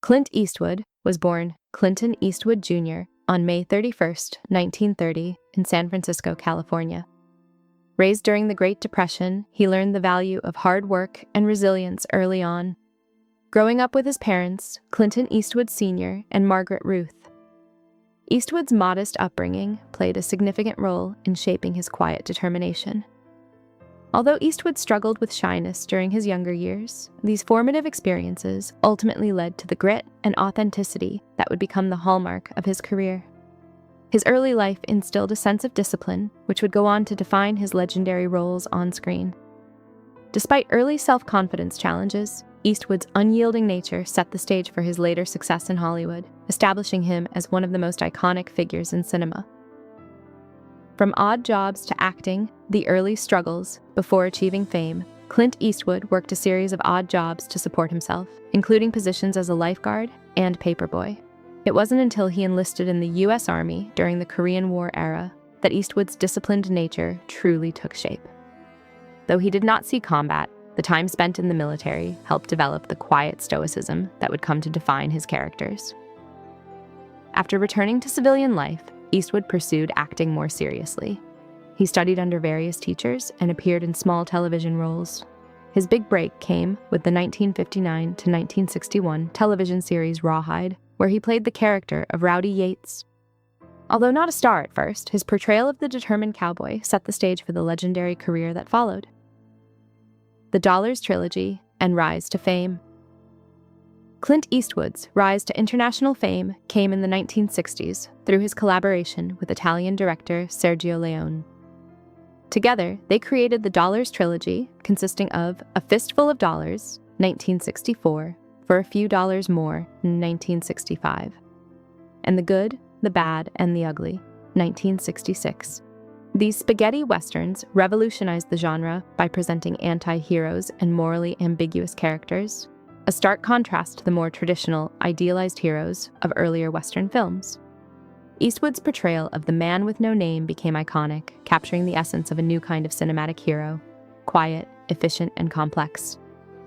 Clint Eastwood was born Clinton Eastwood Jr. on May 31, 1930, in San Francisco, California. Raised during the Great Depression, he learned the value of hard work and resilience early on. Growing up with his parents, Clinton Eastwood Sr. and Margaret Ruth. Eastwood's modest upbringing played a significant role in shaping his quiet determination. Although Eastwood struggled with shyness during his younger years, these formative experiences ultimately led to the grit and authenticity that would become the hallmark of his career. His early life instilled a sense of discipline, which would go on to define his legendary roles on screen. Despite early self-confidence challenges, Eastwood's unyielding nature set the stage for his later success in Hollywood, establishing him as one of the most iconic figures in cinema. From odd jobs to acting, the early struggles before achieving fame, Clint Eastwood worked a series of odd jobs to support himself, including positions as a lifeguard and paperboy. It wasn't until he enlisted in the U.S. Army during the Korean War era that Eastwood's disciplined nature truly took shape. Though he did not see combat, the time spent in the military helped develop the quiet stoicism that would come to define his characters. After returning to civilian life, Eastwood pursued acting more seriously. He studied under various teachers and appeared in small television roles. His big break came with the 1959 to 1961 television series Rawhide, where he played the character of Rowdy Yates. Although not a star at first, his portrayal of the determined cowboy set the stage for the legendary career that followed. The Dollars trilogy and rise to fame. Clint Eastwood's rise to international fame came in the 1960s through his collaboration with Italian director Sergio Leone. Together, they created the Dollars trilogy, consisting of A Fistful of Dollars, 1964, For a Few Dollars More, in 1965, and The Good, the Bad, and the Ugly, 1966. These spaghetti westerns revolutionized the genre by presenting anti-heroes and morally ambiguous characters, a stark contrast to the more traditional, idealized heroes of earlier Western films. Eastwood's portrayal of the man with no name became iconic, capturing the essence of a new kind of cinematic hero: quiet, efficient, and complex.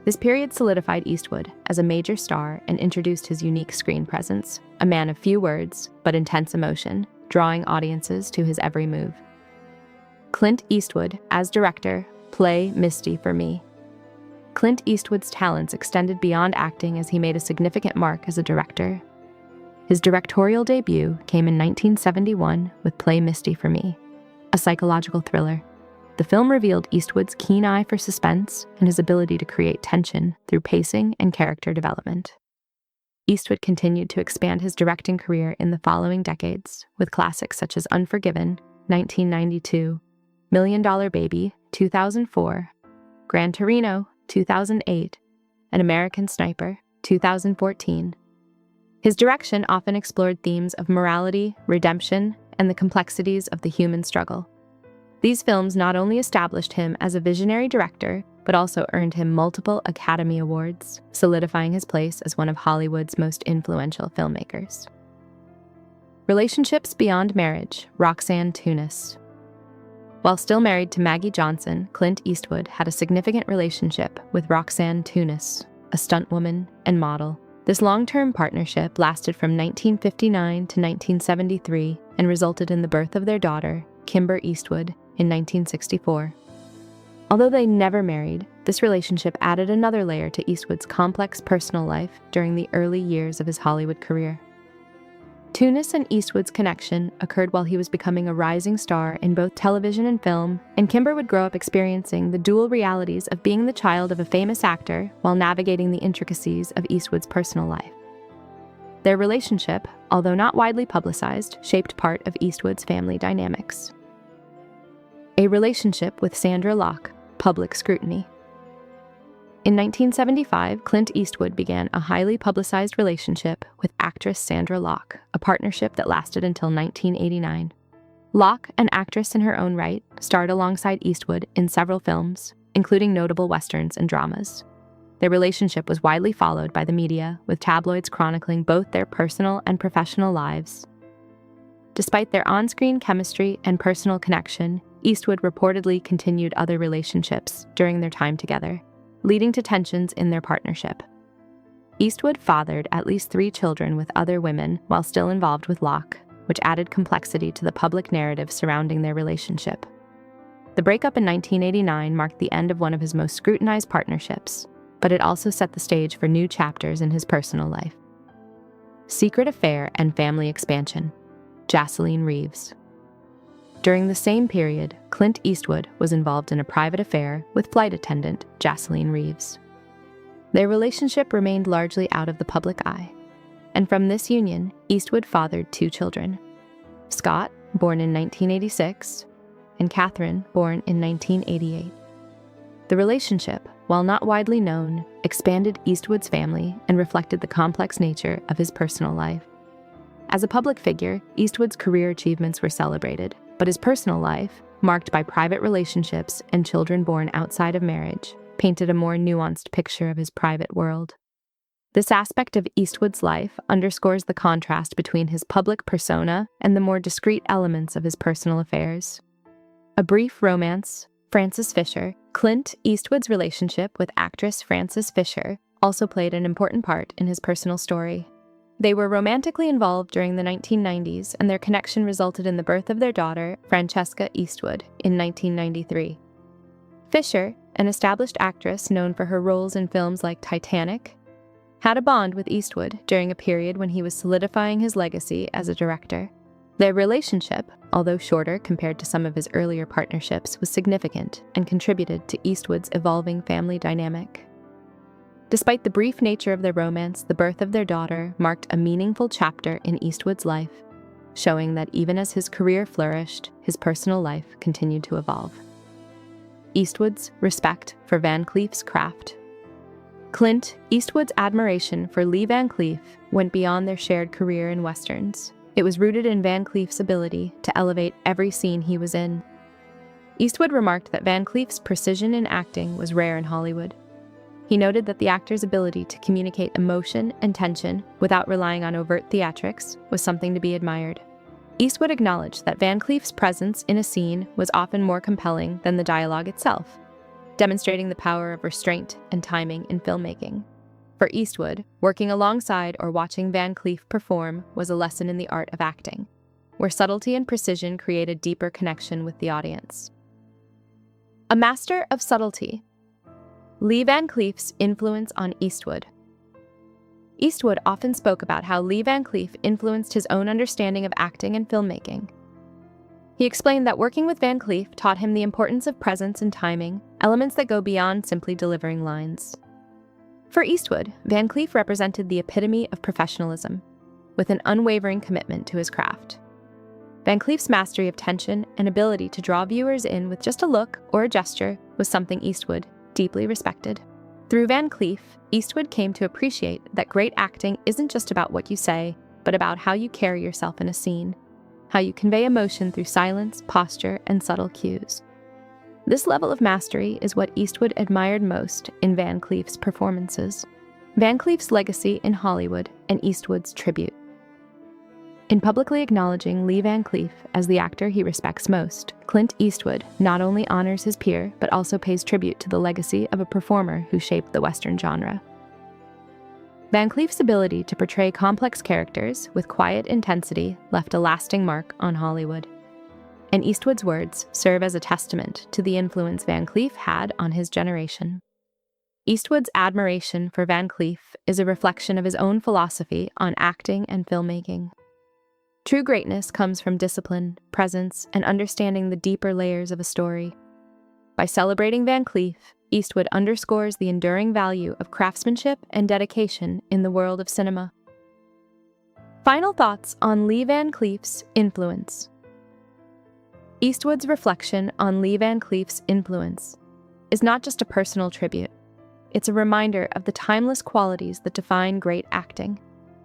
This period solidified Eastwood as a major star and introduced his unique screen presence, a man of few words, but intense emotion, drawing audiences to his every move. Clint Eastwood, as director, Play Misty for Me. Clint Eastwood's talents extended beyond acting as he made a significant mark as a director. His directorial debut came in 1971 with Play Misty for Me, a psychological thriller. The film revealed Eastwood's keen eye for suspense and his ability to create tension through pacing and character development. Eastwood continued to expand his directing career in the following decades, with classics such as Unforgiven, 1992, Million Dollar Baby, 2004, Gran Torino, 2008, and American Sniper, 2014. His direction often explored themes of morality, redemption, and the complexities of the human struggle. These films not only established him as a visionary director, but also earned him multiple Academy Awards, solidifying his place as one of Hollywood's most influential filmmakers. Relationships beyond marriage, Roxanne Tunis. While still married to Maggie Johnson, Clint Eastwood had a significant relationship with Roxanne Tunis, a stuntwoman and model. This long-term partnership lasted from 1959 to 1973 and resulted in the birth of their daughter, Kimber Eastwood, in 1964. Although they never married, this relationship added another layer to Eastwood's complex personal life during the early years of his Hollywood career. Tunis and Eastwood's connection occurred while he was becoming a rising star in both television and film, and Kimber would grow up experiencing the dual realities of being the child of a famous actor while navigating the intricacies of Eastwood's personal life. Their relationship, although not widely publicized, shaped part of Eastwood's family dynamics. A relationship with Sandra Locke, public scrutiny. In 1975, Clint Eastwood began a highly publicized relationship with actress Sandra Locke, a partnership that lasted until 1989. Locke, an actress in her own right, starred alongside Eastwood in several films, including notable westerns and dramas. Their relationship was widely followed by the media, with tabloids chronicling both their personal and professional lives. Despite their on-screen chemistry and personal connection, Eastwood reportedly continued other relationships during their time together, leading to tensions in their partnership. Eastwood fathered at least 3 children with other women while still involved with Locke, which added complexity to the public narrative surrounding their relationship. The breakup in 1989 marked the end of one of his most scrutinized partnerships, but it also set the stage for new chapters in his personal life. Secret affair and family expansion. Jocelyn Reeves. During the same period, Clint Eastwood was involved in a private affair with flight attendant Jocelyn Reeves. Their relationship remained largely out of the public eye, and from this union, Eastwood fathered 2 children, Scott, born in 1986, and Catherine, born in 1988. The relationship, while not widely known, expanded Eastwood's family and reflected the complex nature of his personal life. As a public figure, Eastwood's career achievements were celebrated, but his personal life, marked by private relationships and children born outside of marriage, painted a more nuanced picture of his private world. This aspect of Eastwood's life underscores the contrast between his public persona and the more discreet elements of his personal affairs. A brief romance, Frances Fisher. Clint Eastwood's relationship with actress Frances Fisher also played an important part in his personal story. They were romantically involved during the 1990s, and their connection resulted in the birth of their daughter, Francesca Eastwood, in 1993. Fisher, an established actress known for her roles in films like Titanic, had a bond with Eastwood during a period when he was solidifying his legacy as a director. Their relationship, although shorter compared to some of his earlier partnerships, was significant and contributed to Eastwood's evolving family dynamic. Despite the brief nature of their romance, the birth of their daughter marked a meaningful chapter in Eastwood's life, showing that even as his career flourished, his personal life continued to evolve. Eastwood's respect for Van Cleef's craft. Clint Eastwood's admiration for Lee Van Cleef went beyond their shared career in westerns. It was rooted in Van Cleef's ability to elevate every scene he was in. Eastwood remarked that Van Cleef's precision in acting was rare in Hollywood. He noted that the actor's ability to communicate emotion and tension without relying on overt theatrics was something to be admired. Eastwood acknowledged that Van Cleef's presence in a scene was often more compelling than the dialogue itself, demonstrating the power of restraint and timing in filmmaking. For Eastwood, working alongside or watching Van Cleef perform was a lesson in the art of acting, where subtlety and precision create a deeper connection with the audience. A master of subtlety. Lee Van Cleef's influence on Eastwood. Eastwood often spoke about how Lee Van Cleef influenced his own understanding of acting and filmmaking. He explained that working with Van Cleef taught him the importance of presence and timing, elements that go beyond simply delivering lines. For Eastwood, Van Cleef represented the epitome of professionalism, with an unwavering commitment to his craft. Van Cleef's mastery of tension and ability to draw viewers in with just a look or a gesture was something Eastwood deeply respected. Through Van Cleef, Eastwood came to appreciate that great acting isn't just about what you say, but about how you carry yourself in a scene, how you convey emotion through silence, posture, and subtle cues. This level of mastery is what Eastwood admired most in Van Cleef's performances. Van Cleef's legacy in Hollywood and Eastwood's tribute. In publicly acknowledging Lee Van Cleef as the actor he respects most, Clint Eastwood not only honors his peer, but also pays tribute to the legacy of a performer who shaped the Western genre. Van Cleef's ability to portray complex characters with quiet intensity left a lasting mark on Hollywood. And Eastwood's words serve as a testament to the influence Van Cleef had on his generation. Eastwood's admiration for Van Cleef is a reflection of his own philosophy on acting and filmmaking. True greatness comes from discipline, presence, and understanding the deeper layers of a story. By celebrating Van Cleef, Eastwood underscores the enduring value of craftsmanship and dedication in the world of cinema. Final thoughts on Lee Van Cleef's influence. Eastwood's reflection on Lee Van Cleef's influence is not just a personal tribute. It's a reminder of the timeless qualities that define great acting.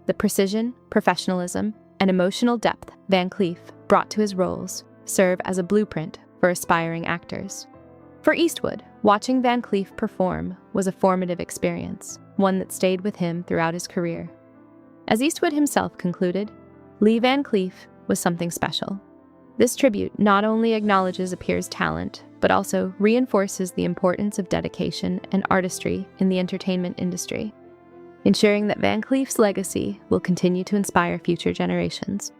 The precision, professionalism, and emotional depth Van Cleef brought to his roles serve as a blueprint for aspiring actors. For Eastwood, watching Van Cleef perform was a formative experience, one that stayed with him throughout his career. As Eastwood himself concluded, Lee Van Cleef was something special. This tribute not only acknowledges a peer's talent, but also reinforces the importance of dedication and artistry in the entertainment industry. ensuring that Van Cleef's legacy will continue to inspire future generations.